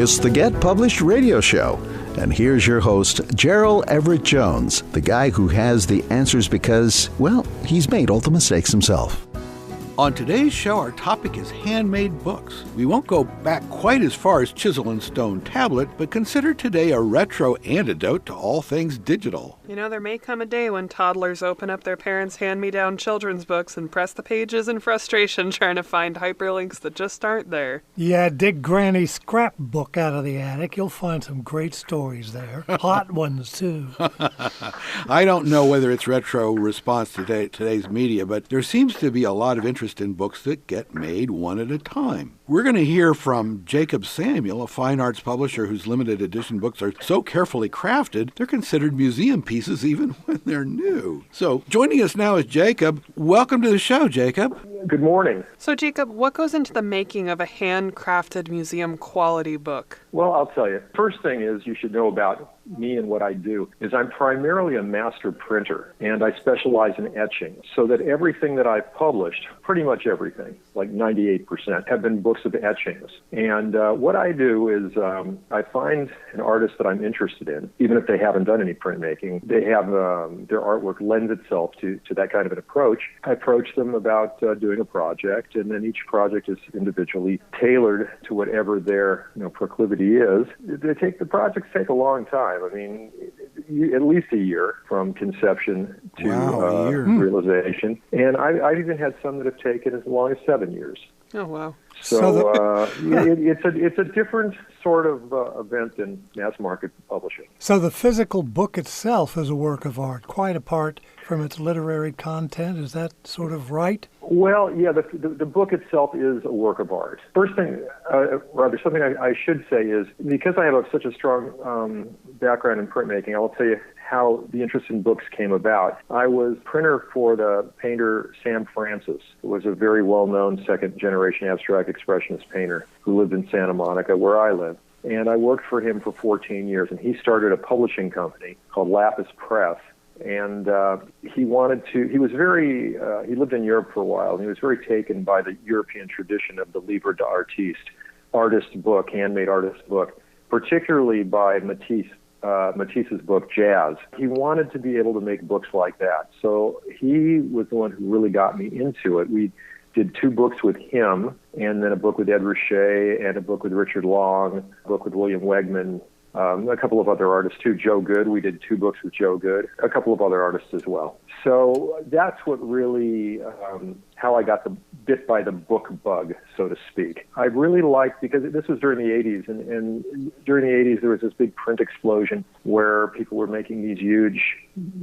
It's the Get Published radio show. And here's your host, Gerald Everett Jones, the guy who has the answers because, well, he's made all the mistakes himself. On today's show, our topic is handmade books. We won't go back quite as far as chisel and stone tablet, but consider today a retro antidote to all things digital. You know, there may come a day when toddlers open up their parents' hand-me-down children's books and press the pages in frustration trying to find hyperlinks that just aren't there. Yeah, dig Granny's scrapbook out of the attic. You'll find some great stories there. Hot ones, too. I don't know whether it's retro response to today's media, but there seems to be a lot of interest in books that get made one at a time. We're going to hear from Jacob Samuel, a fine arts publisher whose limited edition books are so carefully crafted, they're considered museum pieces even when they're new. So joining us now is Jacob. Welcome to the show, Jacob. Good morning. So, Jacob, what goes into the making of a handcrafted museum quality book? Well, I'll tell you. First thing is you should know about me and what I do is I'm primarily a master printer, and I specialize in etching, so that everything that I've published, pretty much everything, like 98%, have been books of etchings. And what I do is I find an artist that I'm interested in, even if they haven't done any printmaking. They have their artwork lends itself to that kind of an approach. I approach them about doing a project, and then each project is individually tailored to whatever their proclivity is. The projects take a long time. I mean, at least a year from conception to realization. And I've even had some that have taken as long as 7 years. Oh, wow. So it's a different sort of event than mass market publishing. So the physical book itself is a work of art, quite apart from its literary content. Is that sort of right? Well, yeah, the book itself is a work of art. First thing, something I should say is, because I have such a strong background in printmaking, I will tell you how the interest in books came about. I was printer for the painter Sam Francis, who was a very well-known second-generation abstract expressionist painter who lived in Santa Monica, where I live. And I worked for him for 14 years, and he started a publishing company called Lapis Press. And he lived in Europe for a while, and he was very taken by the European tradition of the livre d'artiste, artist book, handmade artist book, particularly by Matisse's book, Jazz. He wanted to be able to make books like that. So he was the one who really got me into it. We did 2 books with him, and then a book with Ed Ruscha, and a book with Richard Long, a book with William Wegman, a couple of other artists too. Joe Good, we did 2 books with Joe Good, a couple of other artists as well. So that's what really, how I got bit by the book bug, so to speak. I really liked, because this was during the 80s, and during the 80s there was this big print explosion where people were making these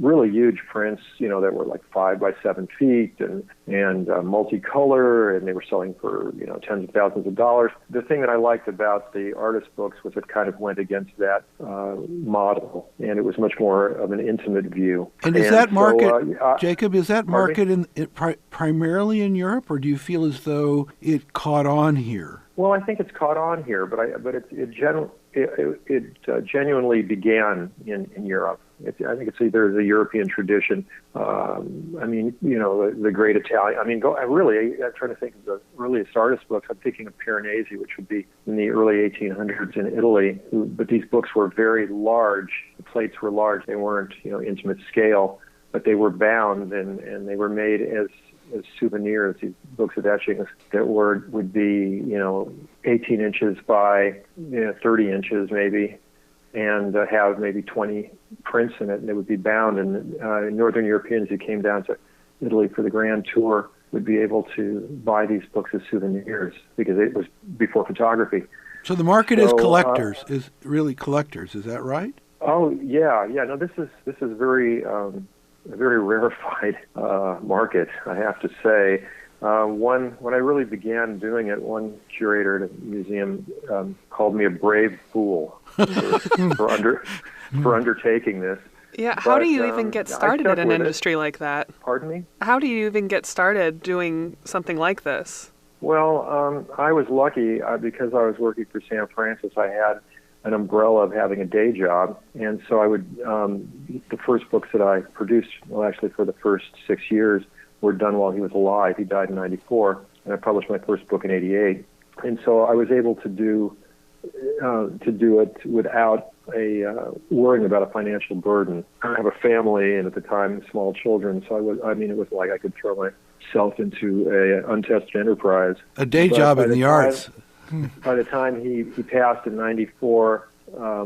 really huge prints, that were like 5 by 7 feet and multicolor, and they were selling for, tens of thousands of dollars. The thing that I liked about the artist books was it kind of went against that model, and it was much more of an intimate view. And is that market, Jacob, is that market primarily in Europe, or do you feel as though it caught on here? Well, I think it's caught on here, but it genuinely began in Europe. I think it's either the European tradition. The great Italian. I'm trying to think of the earliest artist books. I'm thinking of Piranesi, which would be in the early 1800s in Italy. But these books were very large. The plates were large. They weren't, intimate scale, but they were bound and they were made as souvenirs, these books of etchings that would be, 18 inches by 30 inches maybe, and have maybe 20 prints in it, and they would be bound. And Northern Europeans who came down to Italy for the Grand Tour would be able to buy these books as souvenirs because it was before photography. So the market is collectors, is really collectors. Is that right? Oh yeah. No, this is very a very rarefied market, I have to say. When I really began doing it, one curator at a museum called me a brave fool for undertaking this. Yeah, how do you even get started in an industry like that? Pardon me? How do you even get started doing something like this? Well, I was lucky because I was working for Sam Francis. I had an umbrella of having a day job, and so I would, the first books that I produced, well, actually for the first 6 years, were done while he was alive. He died in '94, and I published my first book in '88. And so I was able to do to do it without worrying about a financial burden. I have a family, and at the time, small children, so it was like I could throw myself into a untested enterprise. A day job in the arts. By the time he passed in '94,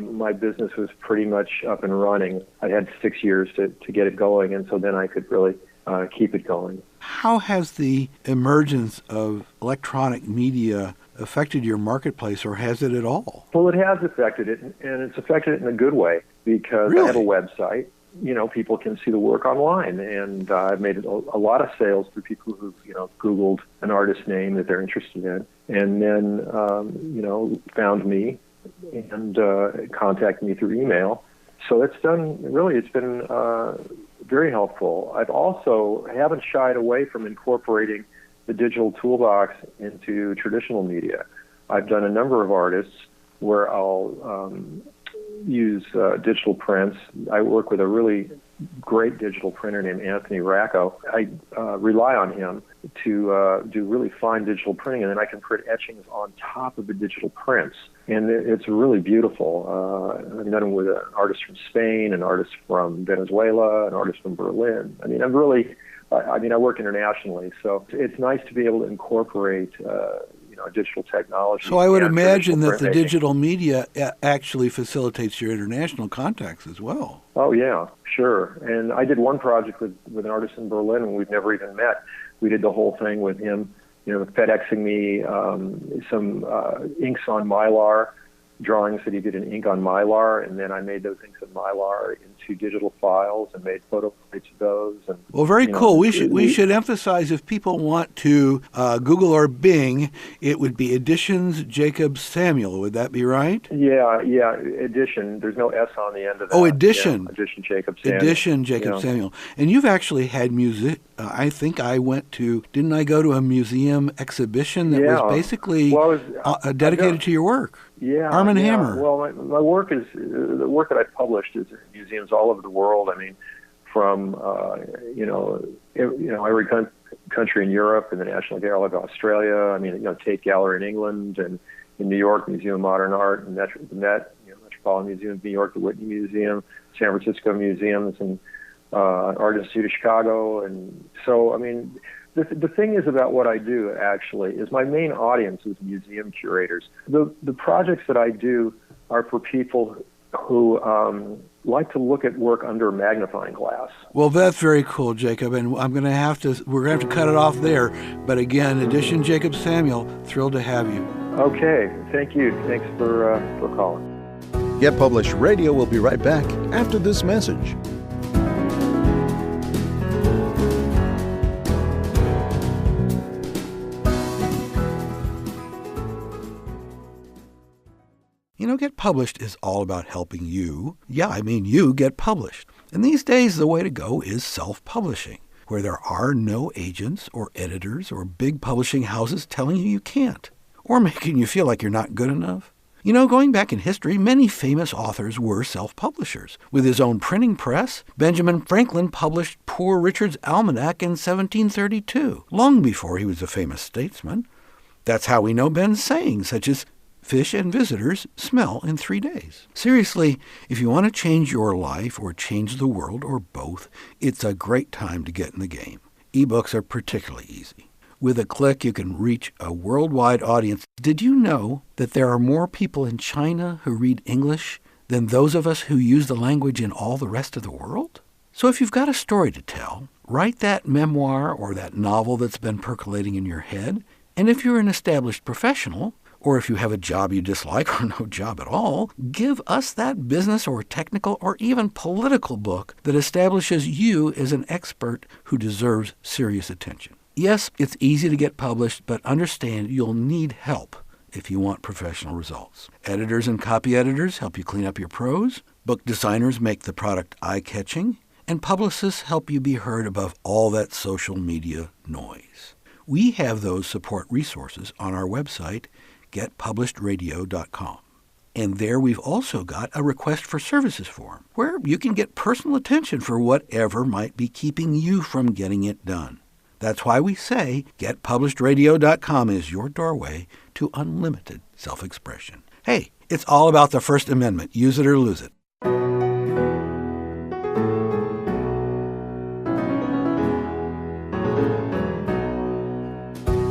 my business was pretty much up and running. I had 6 years to get it going, and so then I could really keep it going. How has the emergence of electronic media affected your marketplace, or has it at all? Well, it has affected it, and it's affected it in a good way, because Really? I have a website. People can see the work online, and I've made a lot of sales through people who, Googled an artist's name that they're interested in, and then, found me and contacted me through email. So it's been very helpful. I haven't shied away from incorporating the digital toolbox into traditional media. I've done a number of artists where I'll use digital prints. I work with a really great digital printer named Anthony Racco. I rely on him to do really fine digital printing, and then I can print etchings on top of the digital prints. And it's really beautiful. I've done it with an artist from Spain, an artist from Venezuela, an artist from Berlin. I work internationally, so it's nice to be able to incorporate digital technology. So I would imagine that the printmaking. digital media actually facilitates your international contacts as well. Oh, yeah, sure. And I did one project with an artist in Berlin, and we've never even met. We did the whole thing with him, FedExing me some inks on Mylar, drawings that he did in ink on Mylar, and then I made those inks on Mylar into digital files and made photo plates of those. And, Well, very cool. We should emphasize, if people want to Google or Bing, it would be Editions Jacob Samuel. Would that be right? Yeah, Edition. There's no S on the end of that. Oh, Edition. Yeah, Edition Jacob Samuel. Edition Jacob Samuel. And you've actually had music. I think didn't I go to a museum exhibition that was basically dedicated to your work? Yeah. Arm and Hammer. Well, my work is, the work that I've published is in museums all over the world. From, every country in Europe, and the National Gallery of Australia, Tate Gallery in England, and in New York, Museum of Modern Art, and the Met, Metropolitan Museum of New York, the Whitney Museum, San Francisco museums, and Art Institute of Chicago. And so, the thing is about what I do, actually, is my main audience is museum curators. The projects that I do are for people who like to look at work under a magnifying glass. Well, that's very cool, Jacob, and we're going to have to cut it off there. But again, Edition Jacob Samuel, thrilled to have you. Okay, thank you. Thanks for calling. Get Published Radio will be right back after this message. Get Published is all about helping you. You get published. And these days, the way to go is self-publishing, where there are no agents or editors or big publishing houses telling you can't, or making you feel like you're not good enough. Going back in history, many famous authors were self-publishers. With his own printing press, Benjamin Franklin published Poor Richard's Almanac in 1732, long before he was a famous statesman. That's how we know Ben's sayings, such as, "Fish and visitors smell in 3 days." Seriously, if you want to change your life or change the world or both, it's a great time to get in the game. Ebooks are particularly easy. With a click, you can reach a worldwide audience. Did you know that there are more people in China who read English than those of us who use the language in all the rest of the world? So if you've got a story to tell, write that memoir or that novel that's been percolating in your head. And if you're an established professional, or if you have a job you dislike or no job at all, give us that business or technical or even political book that establishes you as an expert who deserves serious attention. Yes, it's easy to get published, but understand you'll need help if you want professional results. Editors and copy editors help you clean up your prose. Book designers make the product eye-catching. And publicists help you be heard above all that social media noise. We have those support resources on our website, getpublishedradio.com. And there we've also got a request for services form, where you can get personal attention for whatever might be keeping you from getting it done. That's why we say getpublishedradio.com is your doorway to unlimited self-expression. Hey, it's all about the First Amendment. Use it or lose it.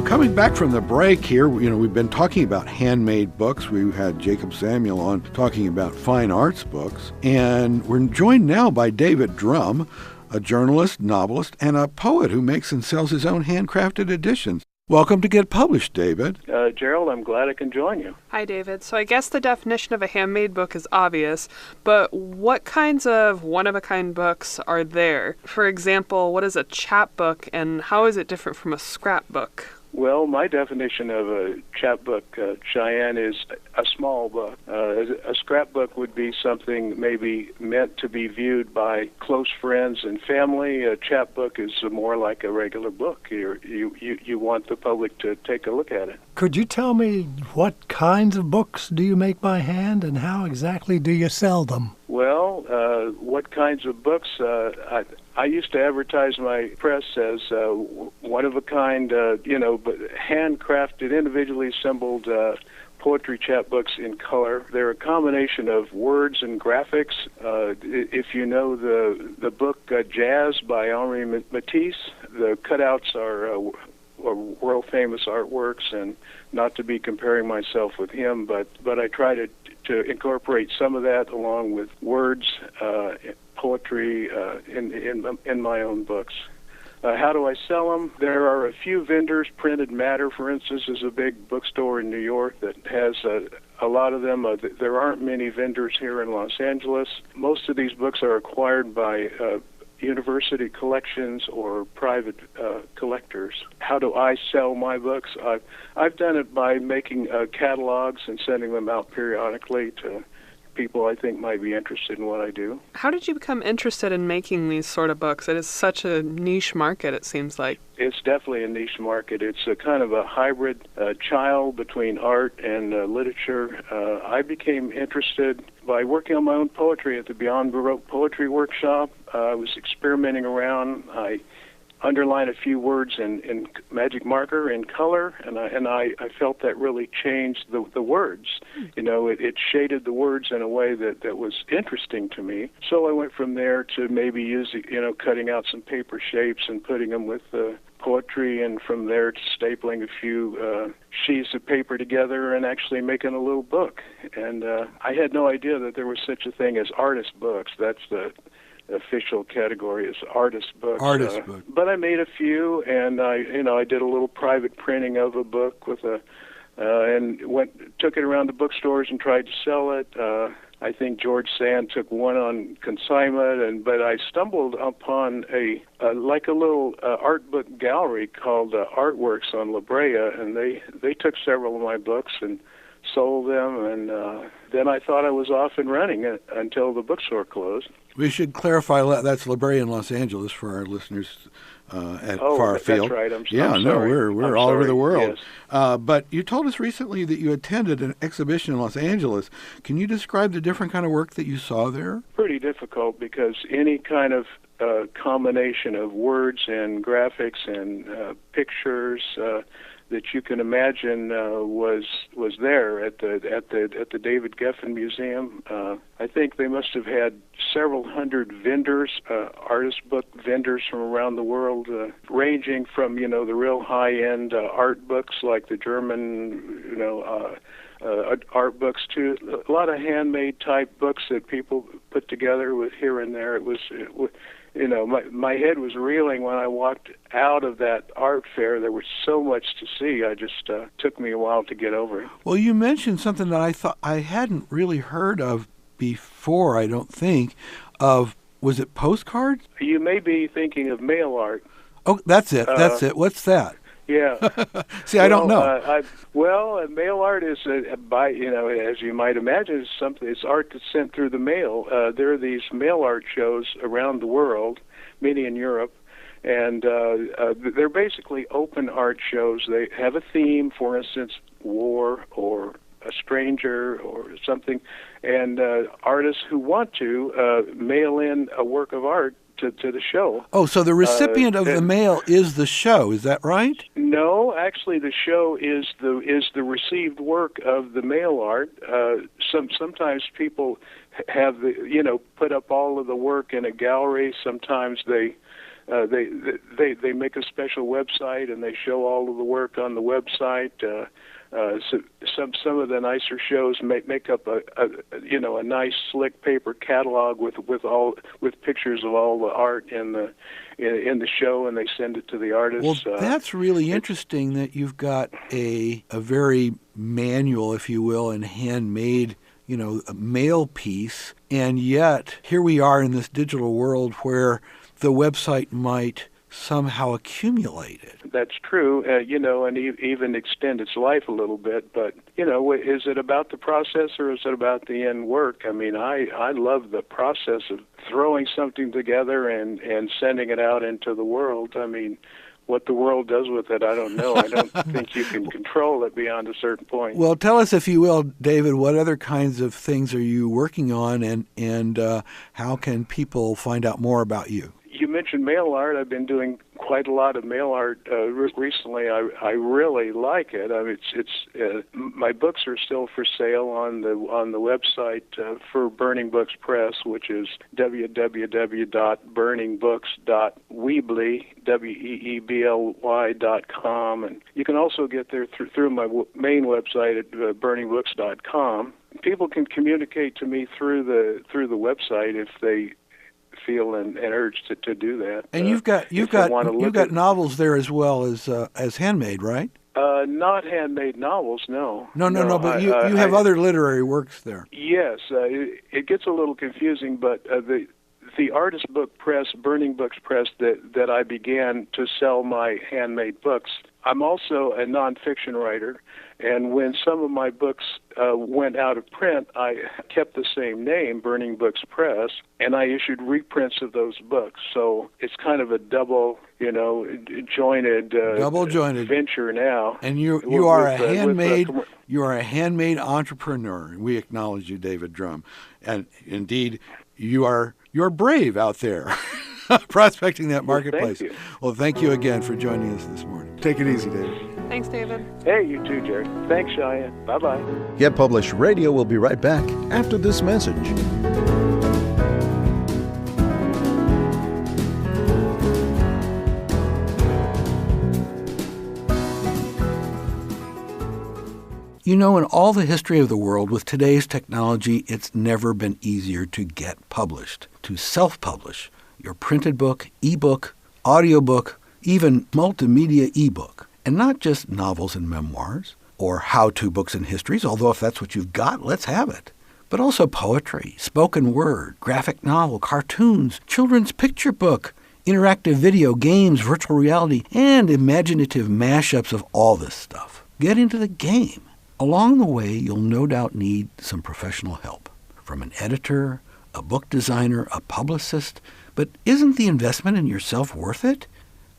Coming back from the break here, we've been talking about handmade books. We've had Jacob Samuel on talking about fine arts books. And we're joined now by David Drum, a journalist, novelist, and a poet who makes and sells his own handcrafted editions. Welcome to Get Published, David. Gerald, I'm glad I can join you. Hi, David. So I guess the definition of a handmade book is obvious, but what kinds of one-of-a-kind books are there? For example, what is a chapbook, and how is it different from a scrapbook? Well, my definition of a chapbook, Cheyenne, is a small book. A scrapbook would be something maybe meant to be viewed by close friends and family. A chapbook is more like a regular book. You want the public to take a look at it. Could you tell me what kinds of books do you make by hand, and how exactly do you sell them? Well, what kinds of books? I used to advertise my press as one-of-a-kind, but handcrafted, individually assembled poetry chapbooks in color. They're a combination of words and graphics. If you know the book Jazz by Henri Matisse, the cutouts are world-famous artworks, and not to be comparing myself with him, but I try to incorporate some of that along with words, poetry in my own books. How do I sell them? There are a few vendors. Printed Matter, for instance, is a big bookstore in New York that has a lot of them. There aren't many vendors here in Los Angeles. Most of these books are acquired by university collections or private collectors. How do I sell my books? I've done it by making catalogs and sending them out periodically to people I think might be interested in what I do. How did you become interested in making these sort of books? It is such a niche market, it seems like. It's definitely a niche market. It's a kind of a hybrid child between art and literature. I became interested by working on my own poetry at the Beyond Baroque Poetry Workshop. I was experimenting around. I underlined a few words in magic marker in color, and I felt that really changed the words. It shaded the words in a way that was interesting to me. So I went from there to maybe using, cutting out some paper shapes and putting them with poetry, and from there to stapling a few sheets of paper together and actually making a little book. And I had no idea that there was such a thing as artist books. That's the official category, is artist books. Book. But I made a few, and I did a little private printing of a book with and took it around the bookstores and tried to sell it. I think George Sand took one on consignment, but I stumbled upon a little art book gallery called Artworks on La Brea, and they took several of my books and sold them, and then I thought I was off and running until the bookstore closed. We should clarify that's La Brea in Los Angeles for our listeners at far field. That's right. I'm sorry. We're all over the world. Yes. But you told us recently that you attended an exhibition in Los Angeles. Can you describe the different kind of work that you saw there? Pretty difficult, because any kind of combination of words and graphics and pictures that you can imagine was there at the David Geffen Museum. I think they must have had several hundred vendors, artist book vendors from around the world, ranging from the real high-end art books like the German art books to a lot of handmade type books that people put together with here and there. It was my head was reeling when I walked out of that art fair. There was so much to see. I just took me a while to get over it. Well, you mentioned something that I thought I hadn't really heard of before, I don't think, was it postcards? You may be thinking of mail art. Oh, that's it. What's that? Yeah. See, I don't know. Mail art is, as you might imagine, is something. It's art that's sent through the mail. There are these mail art shows around the world, many in Europe, and they're basically open art shows. They have a theme, for instance, war or a stranger or something, and artists who want to mail in a work of art to the show. Oh, so the recipient of the mail is the show, is that right? No, No, actually, the show is the received work of the mail art. Sometimes people have put up all of the work in a gallery. Sometimes they make a special website and they show all of the work on the website. So some of the nicer shows make up a nice slick paper catalog with pictures of all the art in the show, and they send it to the artists. Well, that's really interesting that you've got a very manual, if you will, and handmade, a mail piece, and yet here we are in this digital world where the website might somehow accumulate it. That's true, and even extend its life a little bit. But, is it about the process or is it about the end work? I mean, I love the process of throwing something together and sending it out into the world. I mean, what the world does with it, I don't know. I don't think you can control it beyond a certain point. Well, tell us, if you will, David, what other kinds of things are you working on, and how can people find out more about you? You mentioned mail art. I've been doing quite a lot of mail art recently. I really like it. I mean, it's my books are still for sale on the website for Burning Books Press, which is www.burningbooks.weebly.com, and you can also get there through my main website at burningbooks.com. People can communicate to me through the website if they feel an urge to do that. And you've got novels there as well as Handmade, right? Not handmade novels, no. No. But you have other literary works there. Yes, it gets a little confusing, but the artist book press, Burning Books Press, that I began to sell my handmade books. I'm also a nonfiction writer, and when some of my books went out of print, I kept the same name, Burning Books Press, and I issued reprints of those books. So it's kind of a double-jointed venture now. And you are a handmade entrepreneur. We acknowledge you, David Drum, and indeed you're brave out there. Prospecting that marketplace. Thank you. Well, thank you again for joining us this morning. Take it easy, David. Thanks, David. Hey, you too, Jerry. Thanks, Cheyenne. Bye-bye. Get Published Radio will be right back after this message. In all the history of the world, with today's technology, it's never been easier to get published, to self-publish your printed book, ebook, audiobook, even multimedia ebook. And not just novels and memoirs or how-to books and histories, although if that's what you've got, let's have it. But also poetry, spoken word, graphic novel, cartoons, children's picture book, interactive video, games, virtual reality, and imaginative mashups of all this stuff. Get into the game. Along the way, you'll no doubt need some professional help from an editor, a book designer, a publicist. But isn't the investment in yourself worth it?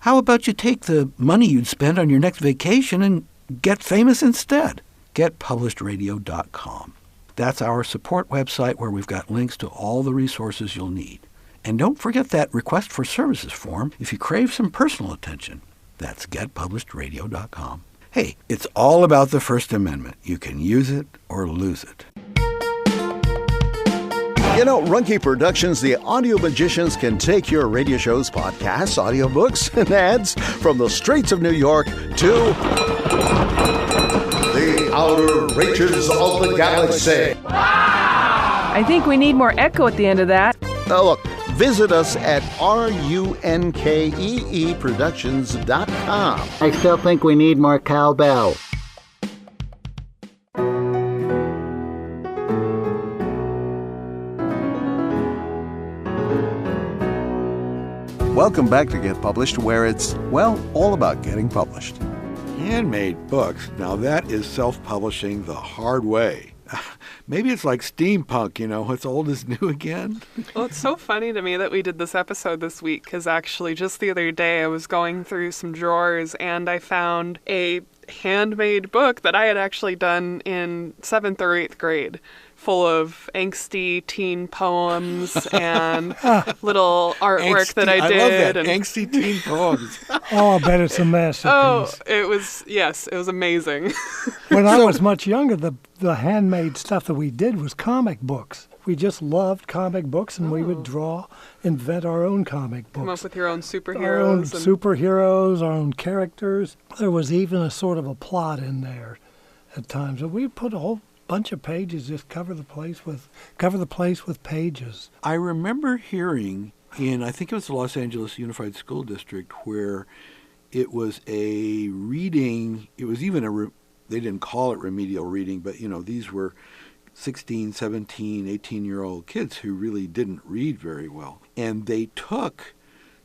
How about you take the money you'd spend on your next vacation and get famous instead? GetPublishedRadio.com. That's our support website where we've got links to all the resources you'll need. And don't forget that request for services form if you crave some personal attention. That's GetPublishedRadio.com. Hey, it's all about the First Amendment. You can use it or lose it. Runke Productions, the audio magicians, can take your radio shows, podcasts, audiobooks, and ads from the streets of New York to the outer reaches of the galaxy. I think we need more echo at the end of that. Look, visit us at runkeeproductions.com. I still think we need more cowbell. Welcome back to Get Published, where it's, all about getting published. Handmade books. Now that is self-publishing the hard way. Maybe it's like steampunk, what's old is new again. Well, it's so funny to me that we did this episode this week because actually just the other day I was going through some drawers and I found a handmade book that I had actually done in 7th or 8th grade, full of angsty teen poems and little artwork that I did. I love that, and angsty teen poems. Oh, I bet it's a masterpiece. Oh, it was amazing. When I was much younger, the handmade stuff that we did was comic books. We just loved comic books, and we would draw, invent our own comic books. Come up with your own superheroes. Our own superheroes, our own characters. There was even a sort of a plot in there at times. And we put a whole bunch of pages, just cover the place with pages. I remember hearing I think it was the Los Angeles Unified School District, where it was a reading. It was even they didn't call it remedial reading, but these were 16, 17, 18-year-old kids who really didn't read very well. And they took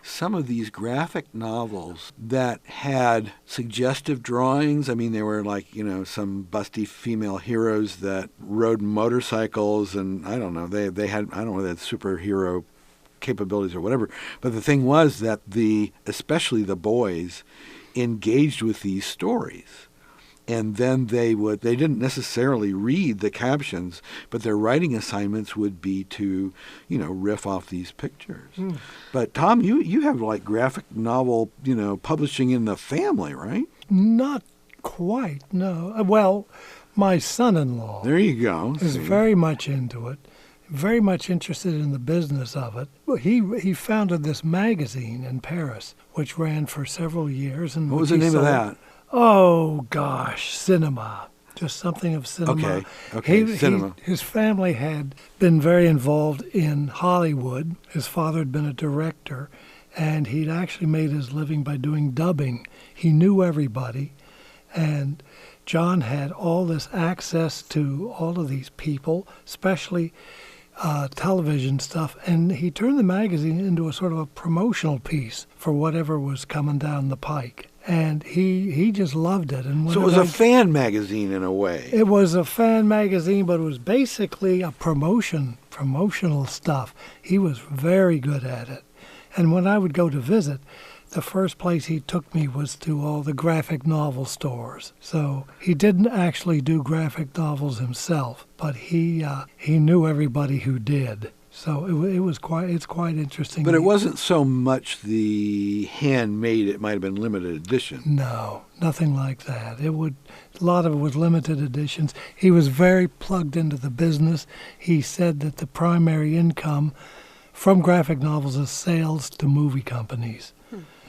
some of these graphic novels that had suggestive drawings. I mean, they were like, some busty female heroes that rode motorcycles, and I don't know, they had superhero capabilities or whatever. But the thing was that especially the boys engaged with these stories. And then they didn't necessarily read the captions, but their writing assignments would be to, riff off these pictures. But Tom, you have like graphic novel, publishing in the family, right? Not quite, no. Well, my son-in-law there you go. is very much into it, very much interested in the business of it. He founded this magazine in Paris, which ran for several years. And what was the name of that? Oh, gosh, cinema. Just something of cinema. Okay, cinema. His family had been very involved in Hollywood. His father had been a director, and he'd actually made his living by doing dubbing. He knew everybody, and John had all this access to all of these people, especially television stuff, and he turned the magazine into a sort of a promotional piece for whatever was coming down the pike. And he just loved it. And so it was a fan magazine in a way. It was a fan magazine, but it was basically a promotional stuff. He was very good at it. And when I would go to visit, the first place he took me was to all the graphic novel stores. So he didn't actually do graphic novels himself, but he knew everybody who did. So it's quite interesting. But it wasn't so much the handmade, it might have been limited edition. No, nothing like that. A lot of it was limited editions. He was very plugged into the business. He said that the primary income from graphic novels is sales to movie companies.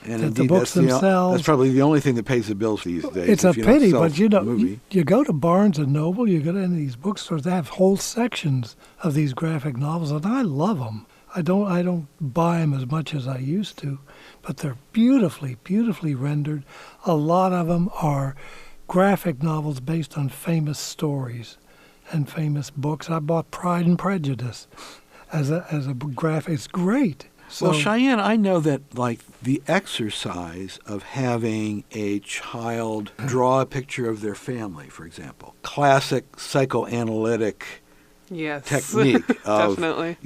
And that indeed, the books themselves. That's probably the only thing that pays the bills these days. It's a pity, but you go to Barnes and Noble, you go to any of these bookstores, they have whole sections of these graphic novels, and I love them. I don't buy them as much as I used to, but they're beautifully, beautifully rendered. A lot of them are graphic novels based on famous stories and famous books. I bought Pride and Prejudice as a graphic. It's great. So, well, Cheyenne, I know that like the exercise of having a child draw a picture of their family, for example, classic psychoanalytic technique of, definitely.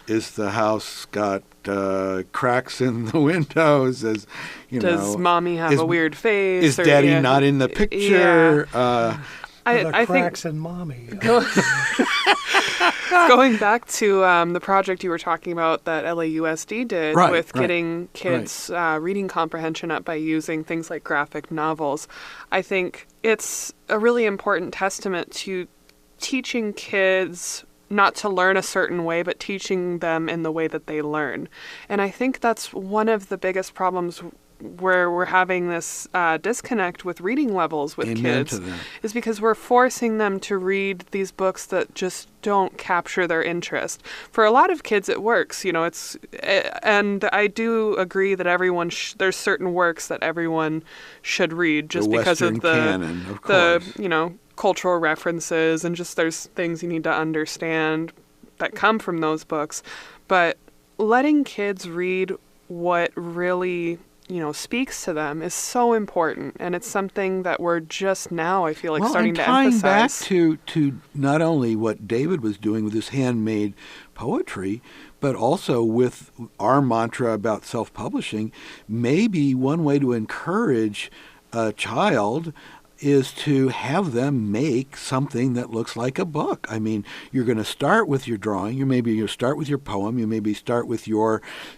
Is the house got cracks in the windows? Does mommy have a weird face? Is daddy not in the picture? Yeah. I cracks think in mommy. Going back to the project you were talking about that LAUSD did with getting kids' reading comprehension up by using things like graphic novels, I think it's a really important testament to teaching kids not to learn a certain way, but teaching them in the way that they learn. And I think that's one of the biggest problems where we're having this disconnect with reading levels with kids is because we're forcing them to read these books that just don't capture their interest. For a lot of kids, it works. And I do agree that everyone there's certain works that everyone should read just because of the canon, of course. Cultural references and just there's things you need to understand that come from those books. But letting kids read what really speaks to them is so important, and it's something that we're just now, I feel like, starting to emphasize. Back to not only what David was doing with his handmade poetry, but also with our mantra about self-publishing, maybe one way to encourage a child is to have them make something that looks like a book. I mean, you're going to start with your drawing. You'll start with your poem. You maybe start with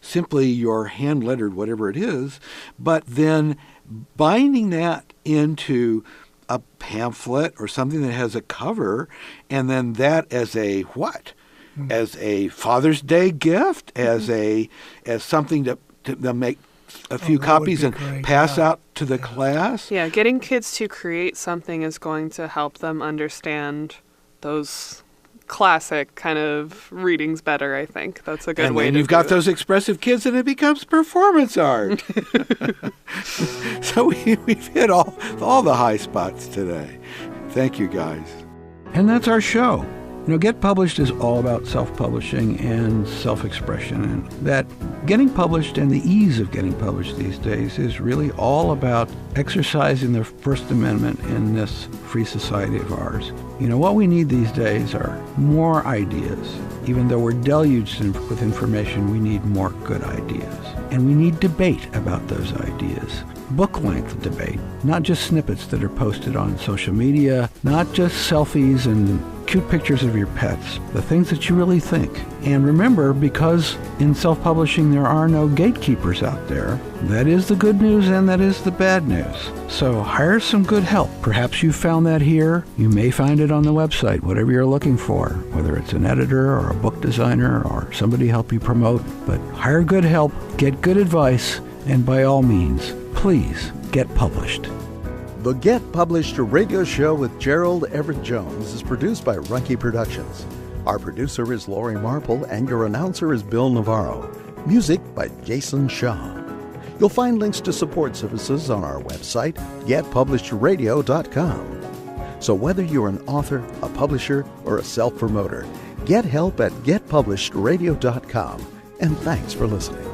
simply your hand-lettered, whatever it is, but then binding that into a pamphlet or something that has a cover, and then that as a what? As a Father's Day gift, as something to make a few copies and pass out to the class. Yeah, getting kids to create something is going to help them understand those classic kind of readings better, I think. That's a good way to do it. And you've got those expressive kids and it becomes performance art. So we've hit all the high spots today. Thank you, guys. And that's our show. Get Published is all about self-publishing and self-expression, and that getting published and the ease of getting published these days is really all about exercising the First Amendment in this free society of ours. What we need these days are more ideas. Even though we're deluged with information, we need more good ideas. And we need debate about those ideas. Book-length debate, not just snippets that are posted on social media, not just selfies and cute pictures of your pets, the things that you really think. And remember, because in self-publishing there are no gatekeepers out there, that is the good news and that is the bad news. So hire some good help. Perhaps you found that here. You may find it on the website, whatever you're looking for, whether it's an editor or a book designer or somebody to help you promote. But hire good help, get good advice, and by all means, please get published. The Get Published radio show with Gerald Everett Jones is produced by Runkey Productions. Our producer is Lori Marple and your announcer is Bill Navarro. Music by Jason Shaw. You'll find links to support services on our website, getpublishеdradio.com. So whether you're an author, a publisher, or a self-promoter, get help at getpublishedradio.com. And thanks for listening.